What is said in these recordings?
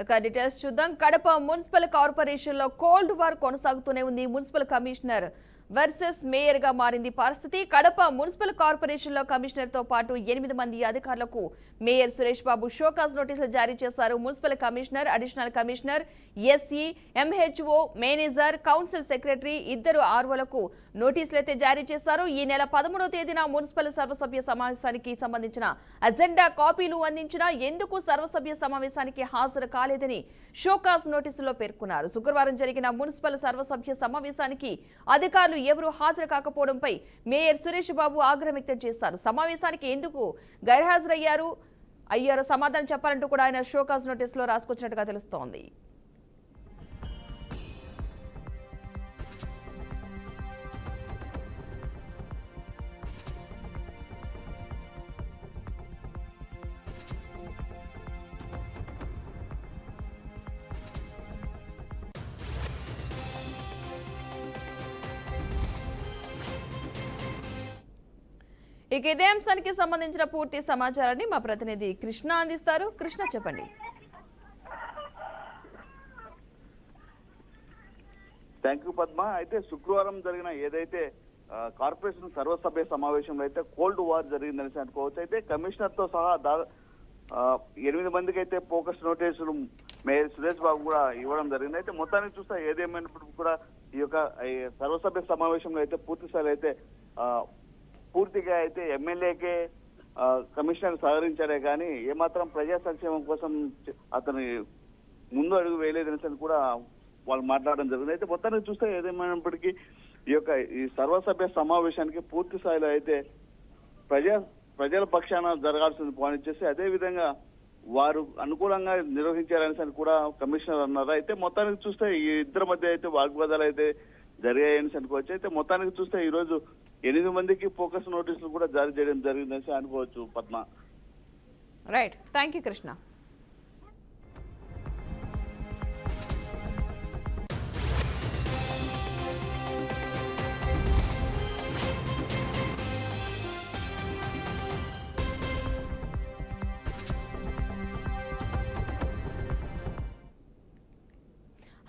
Details చూద్దాం. Kadapa municipal corporation లో cold war కొనసాగుతూనే ఉంది. మున్సిపల్ కమిషనర్ వర్సెస్ మేయర్ గా మారింది పరిస్థితి. కడప మున్సిపల్ కార్పొరేషన్ లో కమిషనర్ తో పాటు 8 మంది అధికారులకు మేయర్ సురేష్ బాబు షోకాజ్ నోటీసులు జారీ చేశారు. Municipal commissioner, additional commissioner, SE, MHO, manager, council secretary, ఇద్దరు ఆర్ఓలకు నోటీసులు అయితే జారీ చేశారు. ఈ నెల 13వ తేదీన మున్సిపల్ సర్వసభ్య సమావేశానికి సంబంధించిన అజెండా కాపీలు అందించినా ఎందుకు సర్వసభ్య సమావేశానికి హాజరు కాలేదని షోకాజ్ నోటీసులో పేర్కొన్నారు. శుక్రవారం జరిగిన మున్సిపల్ సర్వసభ్య సమావేశానికి అధికారులు ఎవరూ హాజరు కాకపోవడంపై మేయర్ సురేష్ బాబు ఆగ్రహం వ్యక్తం చేశారు. సమావేశానికి ఎందుకు గైర్హాజరయ్యారు సమాధానం చెప్పాలంటూ కూడా ఆయన షోకాజ్ నోటీసులో రాసుకొచ్చినట్టుగా తెలుస్తోంది. ఇక ఇదే అంశానికి సంబంధించిన పూర్తి సమాచారాన్ని మా ప్రతినిధి కృష్ణ అందిస్తారు. కృష్ణ, చెప్పండి. Thank you Padma. అయితే శుక్రవారం జరిగిన ఏదైతే కార్పొరేషన్ సర్వసభ్య సమావేశంలో అయితే కోల్డ్ వార్ జరిగిందని అనుకోవచ్చు. అయితే కమిషనర్ తో సహా 8 మందికి అయితే ఫోకస్ నోటీసులు మేయర్ సురేష్ బాబు కూడా ఇవ్వడం జరిగింది. అయితే మొత్తానికి చూస్తే ఏదేమైనప్పటికీ కూడా ఈ యొక్క సర్వసభ్య సమావేశంలో అయితే పూర్తిస్థాయిలో అయితే పూర్తిగా అయితే ఎమ్మెల్యేకే కమిషనర్ సహకరించారే కానీ ఏమాత్రం ప్రజా సంక్షేమం కోసం అతను ముందు అడుగు వేయలేదని కూడా వాళ్ళు మాట్లాడడం జరిగింది. అయితే మొత్తానికి చూస్తే ఏదేమైనప్పటికీ ఈ సర్వసభ్య సమావేశానికి పూర్తి స్థాయిలో అయితే ప్రజల పక్షాన జరగాల్సింది పాటించేసి అదే విధంగా వారు అనుకూలంగా నిర్వహించారని కూడా కమిషనర్ అన్నారు. అయితే మొత్తానికి చూస్తే ఈ ఇద్దరి మధ్య అయితే వాగ్వాదాలు అయితే జరిగాయని అనుకోవచ్చు. అయితే మొత్తానికి చూస్తే ఈ రోజు 8 మందికి ఫోకస్ నోటీసులు కూడా జారీ చేయడం జరిగిందని అనుకోవచ్చు Padma. Right, thank you Krishna.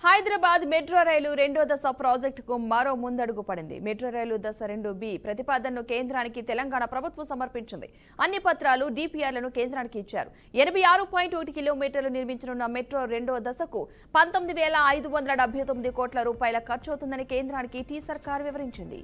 Hyderabad metro రైలు 2వ దశ ప్రాజెక్టుకు మరో ముందడుగు పడింది. మెట్రో రైలు దశ 2B ప్రతిపాదనను కేంద్రానికి తెలంగాణ ప్రభుత్వం సమర్పించింది. అన్ని పత్రాలు, డిపిఆర్లను కేంద్రానికి ఇచ్చారు. 86.1 కిలోమీటర్లు నిర్మించనున్న మెట్రో 2వ దశకు 19,579 కోట్ల రూపాయల ఖర్చవుతుందని కేంద్రానికి టీ సర్కార్ వివరించింది.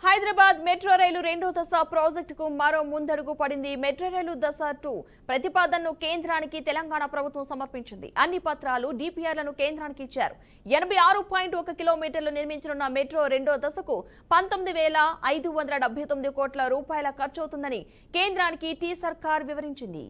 హైదరాబాద్ మెట్రో రైలు 2వ దశ ప్రాజెక్టుకు మరో ముందడుగు పడింది. మెట్రో రైలు దశ 2 ప్రతిపాదనను కేంద్రానికి తెలంగాణ ప్రభుత్వం సమర్పించింది. అన్ని పత్రాలు, డిపిఆర్లను కేంద్రానికి ఇచ్చారు. 86.1 కిలోమీటర్లు నిర్మించనున్న మెట్రో 2వ దశకు 19,579 కోట్ల రూపాయల ఖర్చవుతుందని కేంద్రానికి టీ సర్కార్ వివరించింది.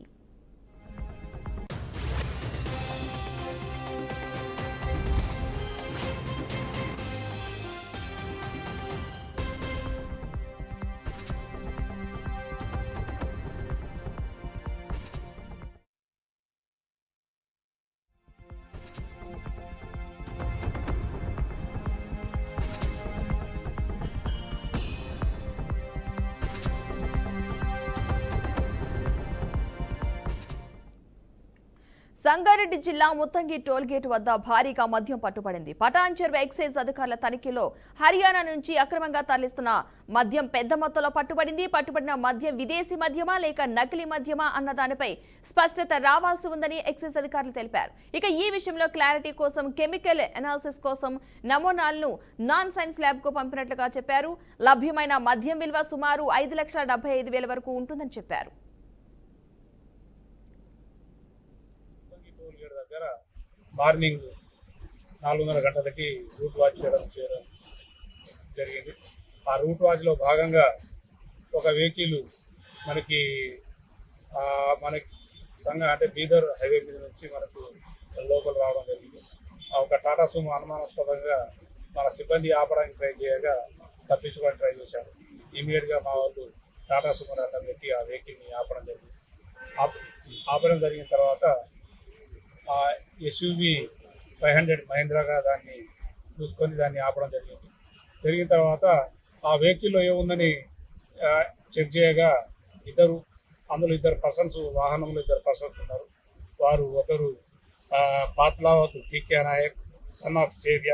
సంగారెడ్డి జిల్లా ముత్తంగి టోల్గేట్ వద్ద భారీగా మద్యం పట్టుబడింది. పటాన్చెరు ఎక్సైజ్ అధికారుల తనిఖీలో హర్యానా నుంచి అక్రమంగా తరలిస్తున్న మద్యం పెద్ద మొత్తంలో పట్టుబడింది. పట్టుబడిన మద్యం విదేశీ మద్యమా లేక నకిలీ మద్యమా అన్న దానిపై స్పష్టత రావాల్సి ఉందని ఎక్సైజ్ అధికారులు తెలిపారు. ఇక ఈ విషయంలో క్లారిటీ కోసం కెమికల్ అనాలిసిస్ కోసం నమూనాలను నాన్ సైన్స్ ల్యాబ్ కు పంపినట్లుగా చెప్పారు. లభ్యమైన మద్యం విలువ సుమారు 5,75,000 వరకు ఉంటుందని చెప్పారు. మార్నింగ్ 4:30 గంటలకి రూట్ వాచ్ చేయడం జరిగింది. ఆ రూట్ వాచ్లో భాగంగా ఒక వెహికల్ మనకి సంఘం అంటే బీదర్ హైవే మీద నుంచి మనకు లోపల రావడం జరిగింది. ఒక టాటా సుమో అనుమానాస్పదంగా మన సిబ్బంది ఆపడానికి ట్రై చేయగా తప్పించుకొని ట్రై చేశారు. ఇమీడియట్గా మా వాళ్ళు టాటా సుమో అడ్డం పెట్టి ఆ వెహికల్ని ఆపడం జరిగింది. ఆపడం జరిగిన తర్వాత ఆ ఎస్యూవి 500 మహేంద్రగా దాన్ని చూసుకొని దాన్ని ఆపడం జరిగింది. జరిగిన తర్వాత ఆ వెహికల్లో ఏముందని చెక్ చేయగా అందులో ఇద్దరు పర్సన్స్, వాహనంలో ఇద్దరు పర్సన్స్ ఉన్నారు. వారు ఒకరు పాత్లావత్ టీకే నాయక్, సన్ ఆఫ్ సేవ్య,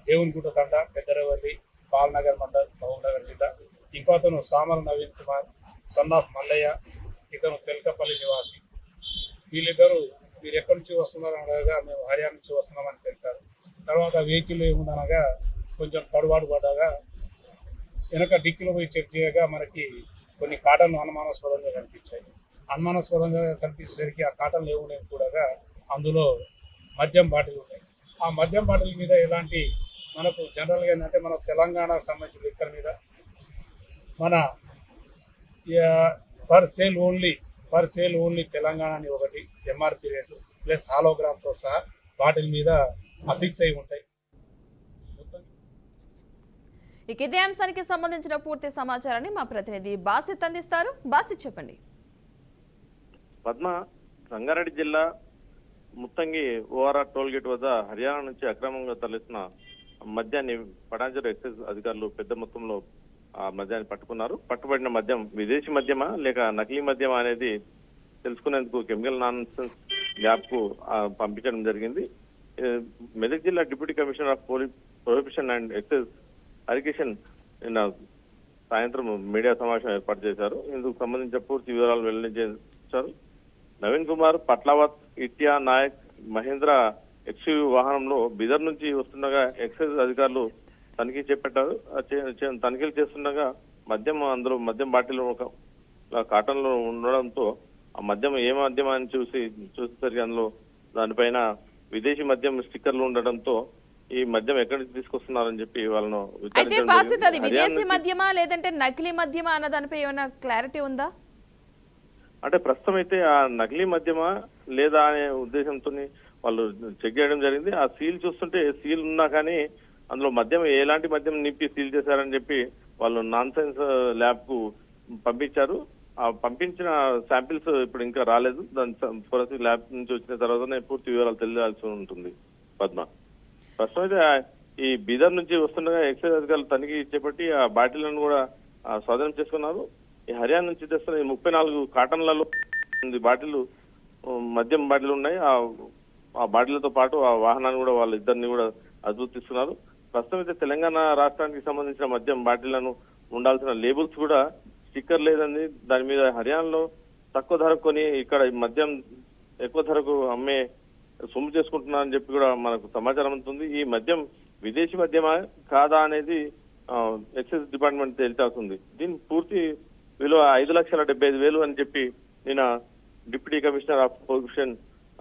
దేవునిగుట్ట తండ, పెద్దరవల్లి, బాలనగర్ మండల్, మహబూబ్నగర్ జిల్లా. ఇంకో అతను సామల నవీన్ కుమార్, సన్ ఆఫ్ మల్లయ్య, ఇతను తెల్కపల్లి నివాసి. వీళ్ళిద్దరూ మీరు ఎక్కడి నుంచి వస్తున్నారు అనగా మేము హర్యానా నుంచి వస్తున్నామని తెలిపారు. తర్వాత వెహికల్ ఏముందనగా కొంచెం తడుబాటు పడ్డాగా వెనక డిక్కీలో పోయి చెక్ చేయగా మనకి కొన్ని కాటన్లు అనుమానాస్పదంగా కనిపించాయి. అనుమానాస్పదంగా కనిపించేసరికి ఆ కాటన్లు ఏమున్నాయో చూడగా అందులో మద్యం బాటిల్ ఉన్నాయి. ఆ మద్యం బాటిల్ మీద ఎలాంటి మనకు జనరల్గా ఏంటంటే మన తెలంగాణకు సంబంధించిన లిక్కర్ మీద మన ఫర్ సేల్ ఓన్లీ తెలంగాణ అని ఒకటి ఎంఆర్పి రేటు ప్లస్ హాలోగ్రామ్తో సహా బాటిల్ మీద అఫిక్స్ అయి ఉంటాయి. ఇక ఇదే అంశానికి సంబంధించిన పూర్తి సమాచారాన్ని మా ప్రతినిధి బాసిత్ అందిస్తారు. బాసిత్ చెప్పండి. పద్మ, రంగారెడ్డి జిల్లా ముత్తంగి ఓఆర్ఆర్ టోల్ గేట్ వద్ద హర్యానా నుంచి అక్రమంగా తరలిస్తున్న మద్యాన్ని పటాంజలి ఎక్సైజ్ అధికారులు పెద్ద మొత్తంలో మద్యాన్ని పట్టుకున్నారు. పట్టుబడిన మద్యం విదేశీ మద్యమా లేక నకిలీ మద్యమా అనేది తెలుసుకునేందుకు కెమికల్ నాన్సెన్స్ ల్యాబ్ కు పంపించడం జరిగింది. మెదక్ జిల్లా deputy commissioner of prohibition and excise Harikishan నిన్న సాయంత్రం మీడియా సమావేశం ఏర్పాటు చేశారు. ఇందుకు సంబంధించిన పూర్తి వివరాలు వెల్లడించారు. నవీన్ కుమార్, పట్లావత్, ఇట్యా నాయక్, మహేంద్ర ఎక్స్యూవీ వాహనంలో బిదర్ నుంచి వస్తుండగా ఎక్సైజ్ అధికారులు తనిఖీ చేపట్టారు. తనిఖీలు చేస్తుండగా అందులో మద్యం బాటిల్ ఒక కాటన్లో ఉండడంతో ఆ మద్యం ఏ మద్యం అని చూసేసరికి అందులో దానిపైన విదేశీ మద్యం స్టిక్కర్లు ఉండడంతో ఈ మద్యం ఎక్కడి నుంచి తీసుకొస్తున్నారని చెప్పి వాళ్ళను అయితే బాధ్యత అది విదేశీ మద్యమా లేదంటే నకిలీ మద్యమా అన్న దానిపై ఏమైనా క్లారిటీ ఉందా? అంటే ప్రస్తుతం అయితే ఆ నకిలీ మద్యమా లేదా అనే ఉద్దేశంతో వాళ్ళు చెక్ చేయడం జరిగింది. ఆ సీల్ చూస్తుంటే సీల్ ఉన్నా కానీ అందులో మద్యం ఎలాంటి మద్యం నింపి సీల్ చేశారని చెప్పి వాళ్ళు నాన్ సైన్స్ ల్యాబ్ కు పంపించారు. ఆ పంపించిన శాంపిల్స్ ఇప్పుడు ఇంకా రాలేదు. దాని ఫోరెన్సిక్ ల్యాబ్ నుంచి వచ్చిన తర్వాతనే పూర్తి వివరాలు తెలియాల్సి ఉంటుంది. పద్మ, ప్రస్తుతం అయితే ఈ బీదర్ నుంచి వస్తుండగా ఎక్సైజ్ అధికారులు తనిఖీ చేపట్టి ఆ బాటిళ్లను కూడా స్వాధీనం చేసుకున్నారు. ఈ హర్యానా నుంచి తెస్తున్న 34 కాటన్లలో బాటిల్ మద్యం బాటిల్ ఉన్నాయి. ఆ బాటిళ్లతో పాటు ఆ వాహనాన్ని కూడా వాళ్ళిద్దరిని కూడా అదుపు తీసుకున్నారు. ప్రస్తుతం అయితే తెలంగాణ రాష్ట్రానికి సంబంధించిన మద్యం బాటిళ్లను ఉండాల్సిన లేబుల్స్ కూడా స్టిక్కర్ లేదని, దాని మీద హర్యానాలో తక్కువ ధరకు కొని ఇక్కడ మద్యం ఎక్కువ ధరకు అమ్మే సొమ్ము చేసుకుంటున్నారని చెప్పి కూడా మనకు సమాచారం అందుతుంది. ఈ మద్యం విదేశీ మద్యమా కాదా అనేది ఎక్సైజ్ డిపార్ట్మెంట్ తేల్చాల్సింది. దీని పూర్తి విలువ 5,75,000 అని చెప్పి నిన్న deputy commissioner of prohibition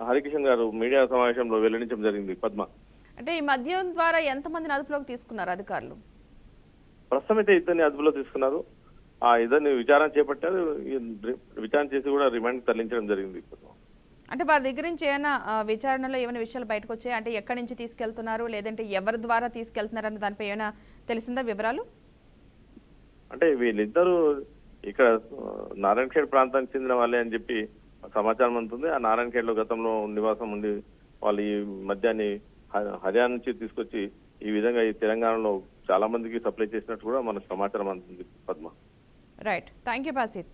Harikishan గారు మీడియా సమావేశంలో వెల్లడించడం జరిగింది. పద్మ, అంటే ఈ మద్యం ద్వారా ఎంతమందిని అదుపులోకి తీసుకున్నారు అధికారులు? ప్రస్తుతం అయితే ఇద్దరిని అదుపులో తీసుకున్నారు. ఆ ఇద్దరిని విచారణ చేపట్టారు. విచారణ చేసి కూడా రిమాండ్ తరలించడం జరిగింది. అంటే వారి దగ్గర నుంచి ఏమైనా విచారణలో ఏమైనా విషయాలు బయటకు వచ్చాయి? అంటే ఎక్కడి నుంచి తీసుకెళ్తున్నారు లేదంటే ఎవరి ద్వారా తీసుకెళ్తున్నారు అన్న దానిపై ఏమైనా తెలిసిందా వివరాలు? అంటే వీళ్ళిద్దరూ ఇక్కడ నారాయణఖేడ్ ప్రాంతానికి చెందిన వాళ్ళే అని చెప్పి సమాచారం అందుతుంది. ఆ నారాయణఖేడ్ లో గతంలో నివాసం ఉండి వాళ్ళు ఈ మద్యాన్ని హర్యానా నుంచి తీసుకొచ్చి ఈ విధంగా ఈ తెలంగాణలో చాలా మందికి సప్లై చేసినట్టు కూడా మనకు సమాచారం అందుతుంది. Padma, right, thank you Basit.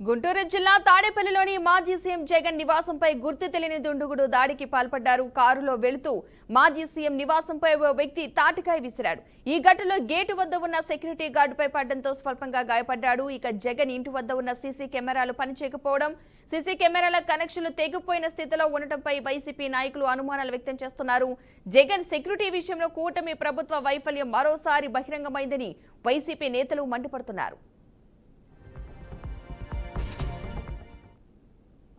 Guntur జిల్లా తాడేపల్లిలోని మాజీ సీఎం జగన్ నివాసంపై గుర్తు తెలియని దుండగుడు దాడికి పాల్పడ్డారు. కారులో వెళుతూ మాజీ సీఎం నివాసంపై ఓ వ్యక్తి తాటికాయ విసిరాడు. ఈ ఘటనలో గేటు వద్ద ఉన్న సెక్యూరిటీ గార్డుపై పడడంతో స్వల్పంగా గాయపడ్డాడు. ఇక జగన్ ఇంటి వద్ద ఉన్న సీసీ కెమెరాలు పనిచేయకపోవడం, సీసీ కెమెరాల కనెక్షన్లు తెగిపోయిన స్థితిలో ఉండటంపై వైసీపీ నాయకులు అనుమానాలు వ్యక్తం చేస్తున్నారు. జగన్ సెక్యూరిటీ విషయంలో కూటమి ప్రభుత్వ వైఫల్యం మరోసారి బహిరంగమైందని వైసీపీ నేతలు మండిపడుతున్నారు.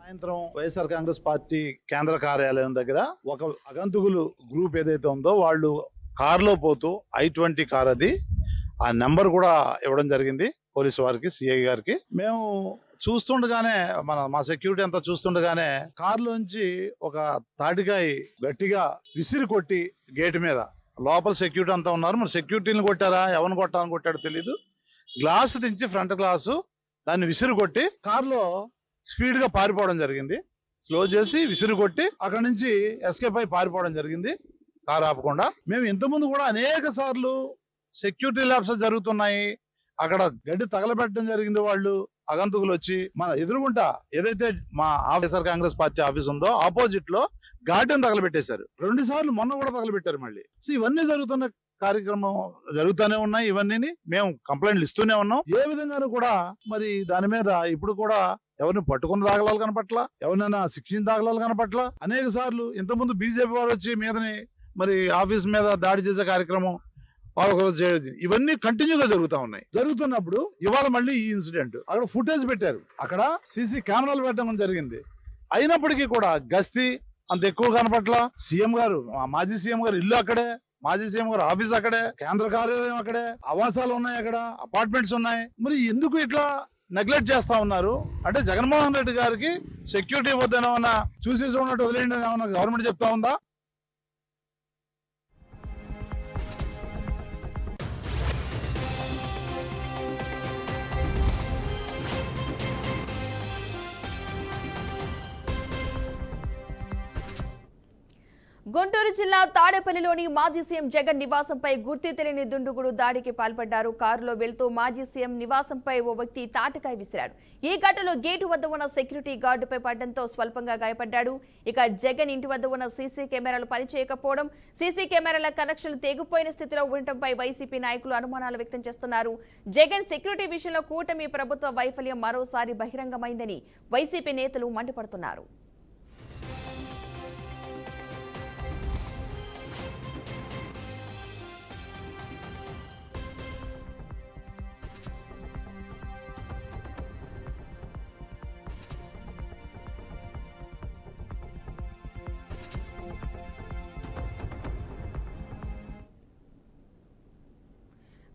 సాయంత్రం వైఎస్ఆర్ కాంగ్రెస్ పార్టీ కేంద్ర కార్యాలయం దగ్గర ఒక అగంతకులు గ్రూప్ ఏదైతే ఉందో వాళ్ళు కారులో పోతూ I-20 కార్, అది ఆ నెంబర్ కూడా ఇవ్వడం జరిగింది పోలీసు వారికి, సిఐ గారికి. మేము చూస్తుండగానే మా సెక్యూరిటీ అంతా చూస్తుండగానే కారులోంచి ఒక తాటికాయ గట్టిగా విసిరి కొట్టి గేటు మీద, లోపల సెక్యూరిటీ అంతా ఉన్నారు, మరి సెక్యూరిటీని కొట్టారా ఎవరిని కొట్టాలని కొట్టాడో తెలీదు, గ్లాసు దించి ఫ్రంట్ గ్లాసు దాన్ని విసిరి కొట్టి కారులో స్పీడ్ గా పారిపోవడం జరిగింది. స్లో చేసి విసిరి కొట్టి అక్కడ నుంచి ఎస్కేప్ అయి పారిపోవడం జరిగింది కారు ఆపకుండా. మేము ఇంతకుముందు కూడా అనేక సార్లు సెక్యూరిటీ ల్యాబ్స్ జరుగుతున్నాయి, అక్కడ గడ్డి తగలబెట్టడం జరిగింది. వాళ్ళు అగంతకులు వచ్చి మన ఎదురుగుంటా ఏదైతే మా వైఎస్ఆర్ కాంగ్రెస్ పార్టీ ఆఫీస్ ఉందో ఆపోజిట్ లో గార్డెన్ తగలబెట్టేశారు. 2 సార్లు మొన్న కూడా తగలబెట్టారు మళ్ళీ. సో ఇవన్నీ జరుగుతున్న కార్యక్రమం జరుగుతూనే ఉన్నాయి. ఇవన్నీ మేము కంప్లైంట్లు ఇస్తూనే ఉన్నాం. ఏ విధంగానూ కూడా మరి దాని మీద ఇప్పుడు కూడా ఎవరిని పట్టుకున్న దాఖలాలు కనపట్ల, ఎవరినైనా శిక్షించిన దాఖలాలు కనపట్ల. అనేక సార్లు ఇంతకుముందు బీజేపీ వారు వచ్చి మీదని మరి ఆఫీస్ మీద దాడి చేసే కార్యక్రమం ఇవన్నీ కంటిన్యూగా జరుగుతా ఉన్నాయి. జరుగుతున్నప్పుడు ఇవాళ మళ్ళీ ఈ ఇన్సిడెంట్, అక్కడ ఫుటేజ్ పెట్టారు, అక్కడ సీసీ కెమెరాలు పెట్టడం జరిగింది. అయినప్పటికీ కూడా గస్తీ అంత ఎక్కువ కనపట్ల. సీఎం గారు, మాజీ సీఎం గారు ఇల్లు అక్కడే, మాజీ సీఎం గారు ఆఫీస్ అక్కడే, కేంద్ర కార్యాలయం అక్కడే, ఆవాసాలు ఉన్నాయి, అక్కడ అపార్ట్మెంట్స్ ఉన్నాయి. మరి ఎందుకు ఇట్లా నెగ్లెక్ట్ చేస్తా ఉన్నారు? అంటే జగన్మోహన్ రెడ్డి గారికి సెక్యూరిటీ వద్ద ఏమన్నా చూసి చూడనట్టు వదిలేయండి అని ఏమన్నా గవర్నమెంట్ చెప్తా ఉందా? గుంటూరు జిల్లా తాడేపల్లిలోని మాజీ సీఎం జగన్ నివాసంపై గుర్తు తెలియని దుండగుడు దాడికి పాల్పడ్డారు. కారులో వెళ్తూ మాజీ సీఎం నివాసంపై ఓ వ్యక్తి తాటికాయ విసిరాడు. ఈ ఘటనలో గేటు వద్ద ఉన్న సెక్యూరిటీ గార్డుపై పడడంతో స్వల్పంగా గాయపడ్డాడు. ఇక జగన్ ఇంటి వద్ద ఉన్న సీసీ కెమెరాలు పనిచేయకపోవడం, సీసీ కెమెరాల కనెక్షన్లు తెగిపోయిన స్థితిలో ఉండటంపై వైసీపీ నాయకులు అనుమానాలు వ్యక్తం చేస్తున్నారు. జగన్ సెక్యూరిటీ విషయంలో కూటమి ప్రభుత్వ వైఫల్యం మరోసారి బహిరంగమైందని వైసీపీ నేతలు మండిపడుతున్నారు.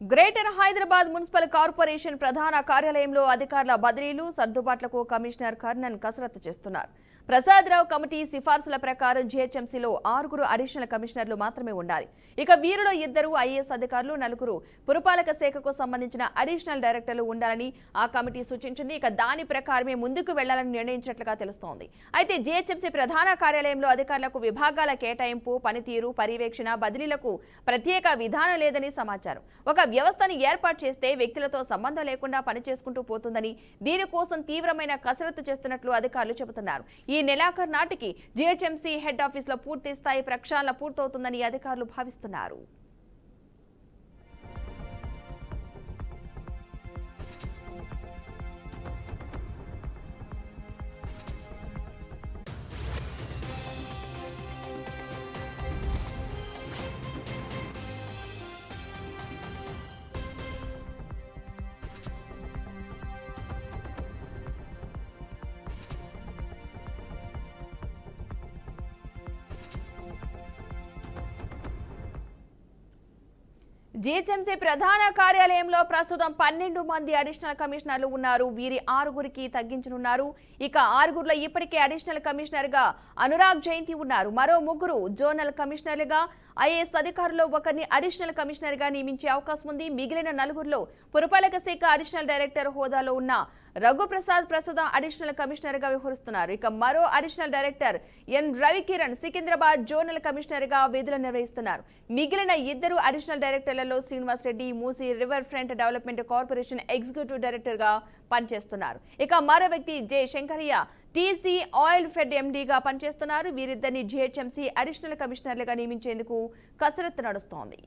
గ్రేటర్ హైదరాబాద్ మున్సిపల్ కార్పొరేషన్ ప్రధాన కార్యాలయంలో అధికారుల బదిలీలు, సర్దుబాట్లకు కమిషనర్ కర్ణన్ కసరత్తు చేస్తున్నారు. ప్రసాదరావు కమిటీ సిఫార్సుల ప్రకారం జీహెచ్ఎంసీలో 6 అడిషనల్ కమిషనర్లు మాత్రమే ఉండాలి. ఇక వీరిలో 2 ఐఏఎస్ అధికారులు, 4 పురపాలక శాఖకు సంబంధించిన అడిషనల్ డైరెక్టర్లు ఉండాలని ఆ కమిటీ సూచించింది. ఇక దాని ప్రకారమే ముందుకు వెళ్లాలని నిర్ణయించినట్లుగా తెలుస్తోంది. అయితే జీహెచ్ఎంసీ ప్రధాన కార్యాలయంలో అధికారులకు విభాగాల కేటాయింపు, పనితీరు, పర్యవేక్షణ, బదిలీలకు ప్రత్యేక విధానం లేదని సమాచారం. ఒక వ్యవస్థను ఏర్పాటు చేస్తే వ్యక్తులతో సంబంధం లేకుండా పనిచేసుకుంటూ పోతుందని, దీనికోసం తీవ్రమైన కసరత్తు చేస్తున్నట్లు అధికారులు చెబుతున్నారు. ఈ నెలాఖరు నాటికి జీహెచ్ఎంసీ హెడ్ ఆఫీస్ లో పూర్తి స్థాయి ప్రక్షాళన పూర్తవుతుందని అధికారులు భావిస్తున్నారు. జీహెచ్ఎంసీ ప్రధాన కార్యాలయంలో ప్రస్తుతం 12 మంది అడిషనల్ కమిషనర్లు ఉన్నారు. వీరి 6 తగ్గించనున్నారు. ఇక 6లో ఇప్పటికే అడిషనల్ కమిషనర్ గా అనురాగ్ జయంతి ఉన్నారు. మరో 3 జోనల్ కమిషనర్లుగా, ఐఏఎస్ అధికారుల్లో ఒకరిని అడిషనల్ కమిషనర్ గా నియమించే అవకాశం ఉంది. మిగిలిన 4లో పురపాలక శాఖ అడిషనల్ డైరెక్టర్ హోదాలో ఉన్న రఘుప్రసాద్ ప్రస్తుతం అడిషనల్ కమిషనర్ గా వ్యవహరిస్తున్నారు. ఇక మరో additional director N Ravikiran Secunderabad zonal commissioner గా విధులు నిర్వహిస్తున్నారు. మిగిలిన 2 అడిషనల్ డైరెక్టర్లలో కమిషనర్లో Srinivas Reddy Musi river front development corporation executive director గా పనిచేస్తున్నారు. ఇక మరో వ్యక్తి J Shankaraiah TC oil fed ఎండీగా పనిచేస్తున్నారు. వీరిద్దరిని జీహెచ్ఎంసీ అడిషనల్ కమిషనర్లుగా నియమించేందుకు కసరత్తు నడుస్తోంది.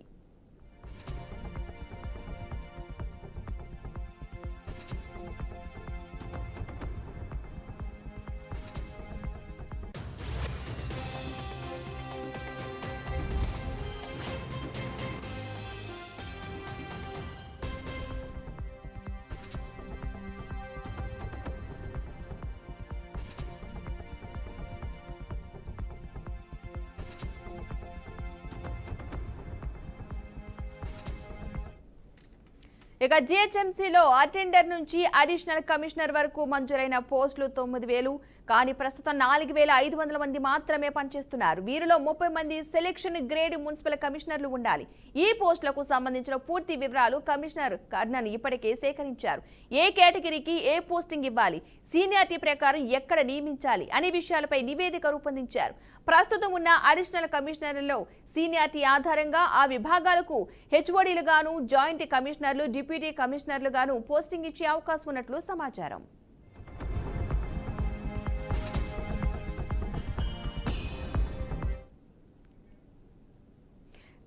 ఇక జీహెచ్ఎంసీలో అటెండర్ నుంచి అడిషనల్ కమిషనర్ వరకు మంజూరైన పోస్టులు 9,000. కానీ ప్రస్తుతం 4,500 మంది మాత్రమే పనిచేస్తున్నారు. వీరిలో 30 మంది సెలెక్షన్ గ్రేడ్ మున్సిపల్ కమిషనర్లు ఉండాలి. ఈ పోస్టులకు సంబంధించిన పూర్తి వివరాలు కమిషనర్ కర్ణన్ ఇప్పటికే సేకరించారు. ఏ కేటగిరీకి ఏ పోస్టింగ్ ఇవ్వాలి, సీనియారిటీ ప్రకారం ఎక్కడ నియమించాలి అనే విషయాలపై నివేదిక రూపొందించారు. ప్రస్తుతం ఉన్న అడిషనల్ కమిషనర్లలో సీనియారిటీ ఆధారంగా ఆ విభాగాలకు హెచ్ఓడీలుగాను, జాయింట్ కమిషనర్లు, డిప్యూటీ కమిషనర్లుగాను పోస్టింగ్ ఇచ్చే అవకాశం ఉన్నట్లు సమాచారం.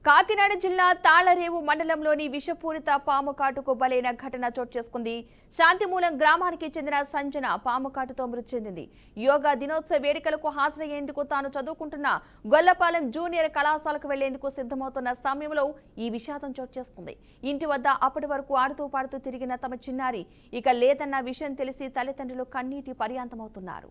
కాకినాడ జిల్లా తాళరేవు మండలంలోని విషపూరిత పాము కాటుకు బలైన ఘటన చోటు చేసుకుంది. శాంతిమూలం గ్రామానికి చెందిన సంజన పాము కాటుతో మృతి చెందింది. యోగా దినోత్సవ వేడుకలకు హాజరయ్యేందుకు తాను చదువుకుంటున్న గొల్లపాలెం జూనియర్ కళాశాలకు వెళ్లేందుకు సిద్ధమవుతున్న సమయంలో ఈ విషాదం చోటు చేసుకుంది. ఇంటి వద్ద అప్పటి వరకు ఆడుతూ పాడుతూ తిరిగిన తమ చిన్నారి ఇక లేదన్న విషయం తెలిసి తల్లిదండ్రులు కన్నీటి పర్యాంతమవుతున్నారు.